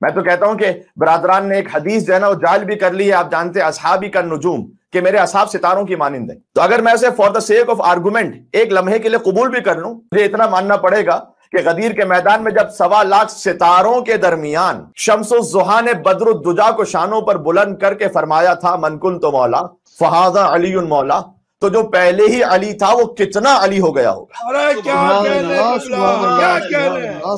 میں تو کہتا ہوں کہ برادران نے ایک حدیث جو ہے نا وہ جعل بھی کر لی ہے، آپ جانتے ہیں اصحابی کا نجوم، کہ میرے اصحاب ستاروں کی مانند ہیں. تو اگر میں اسے for the sake of argument ایک لمحے کے لیے قبول بھی کر لوں، مجھے اتنا ماننا پڑے گا کہ غدیر کے میدان میں جب 1.25 لاکھ ستاروں کے درمیان شمس الضحیٰ نے بدر الدجا کو شانوں پر بلند کر کے فرمایا تھا من کنت مولا فہذا علی مولا، تو جو پہلے ہی علی تھا وہ کتنا علی ہو گیا ہوگا.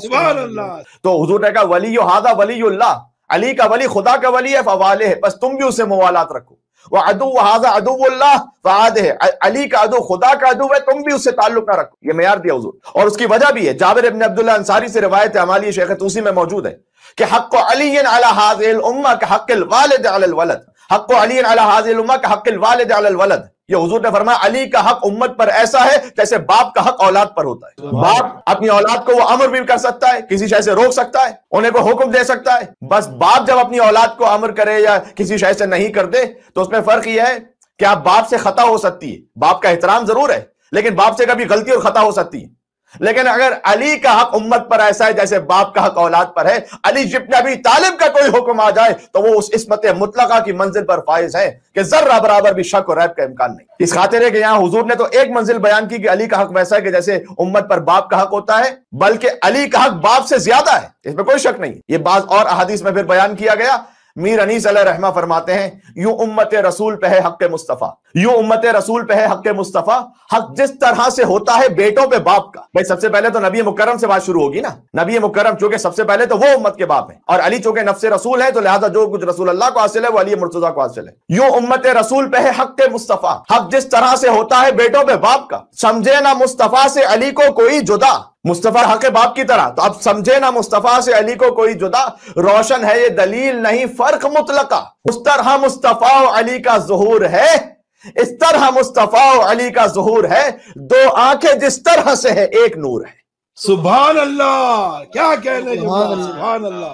سبحان اللہ. تو حضور نے کہا ولی ھذا ولی اللہ، علی کا ولی خدا کا ولی ہے فوالہ، بس تم بھی اسے موالات رکھو. وعدو ھذا عدو اللہ فعادہ، علی کا عدو خدا کا عدو ہے، تم بھی اس سے تعلق نہ رکھو. یہ معیار دیا حضور، اور اس کی وجہ بھی ہے. جابر ابن عبداللہ انصاری سے روایت عمالی شیخ طوسی میں موجود ہے کہ حق علی علی ھذہ الامہ کحق الوالد علی الولد، حق علی علی ھذہ الامہ کحق الوالد علی الولد. یہ حضور نے فرمایا علی کا حق امت پر ایسا ہے جیسے باپ کا حق اولاد پر ہوتا ہے. باپ اپنی اولاد کو وہ امر بھی کر سکتا ہے، کسی شے سے روک سکتا ہے، انہیں کو حکم دے سکتا ہے. بس باپ جب اپنی اولاد کو امر کرے یا کسی شے سے نہیں کر دے تو اس میں فرق یہ ہے کہ آپ باپ سے خطا ہو سکتی ہے، باپ کا احترام ضرور ہے، لیکن باپ سے کبھی غلطی اور خطا ہو سکتی ہے. لیکن اگر علی کا حق امت پر ایسا ہے جیسے باپ کا حق اولاد پر ہے، علی ابن ابی طالب کا کوئی حکم آ جائے تو وہ اس عصمت مطلقہ کی منزل پر فائز ہے کہ ذرہ برابر بھی شک اور ریب کا امکان نہیں. اس خاطر ہے کہ یہاں حضور نے تو ایک منزل بیان کی کہ علی کا حق ویسا ہے کہ جیسے امت پر باپ کا حق ہوتا ہے، بلکہ علی کا حق باپ سے زیادہ ہے، اس میں کوئی شک نہیں. یہ بعض اور احادیث میں پھر بیان کیا گیا. میر انیس علیہ رحمہ فرماتے ہیں یوں امت رسول پہ ہے حق مصطفیٰ، یوں امت رسول پہ ہے حق مصطفیٰ، حق جس طرح سے ہوتا ہے بیٹوں پہ باپ کا. بھائی سب سے پہلے تو نبی مکرم سے بات شروع ہوگی نا. نبی مکرم چونکہ سب سے پہلے تو وہ امت کے باپ ہیں، اور علی چونکہ نفس رسول ہے تو لہذا جو کچھ رسول اللہ کو حاصل ہے وہ علی مرتضیٰ کو حاصل ہے. یوں امت رسول پہ ہے حق مصطفیٰ، حق جس طرح سے ہوتا ہے بیٹوں پہ باپ کا. سمجھے نہ مصطفیٰ سے علی کو کوئی جدا، مصطفیٰ حق باپ کی طرح، تو اب سمجھے نہ مصطفیٰ سے علی کو کوئی جدا، روشن ہے یہ دلیل نہیں فرق مطلقہ. اس طرح مصطفیٰ و علی کا ظہور ہے، اس طرح مصطفیٰ و علی کا ظہور ہے، دو آنکھیں جس طرح سے ہے ایک نور ہے. سبحان اللہ. کیا کہنے، سبحان اللہ.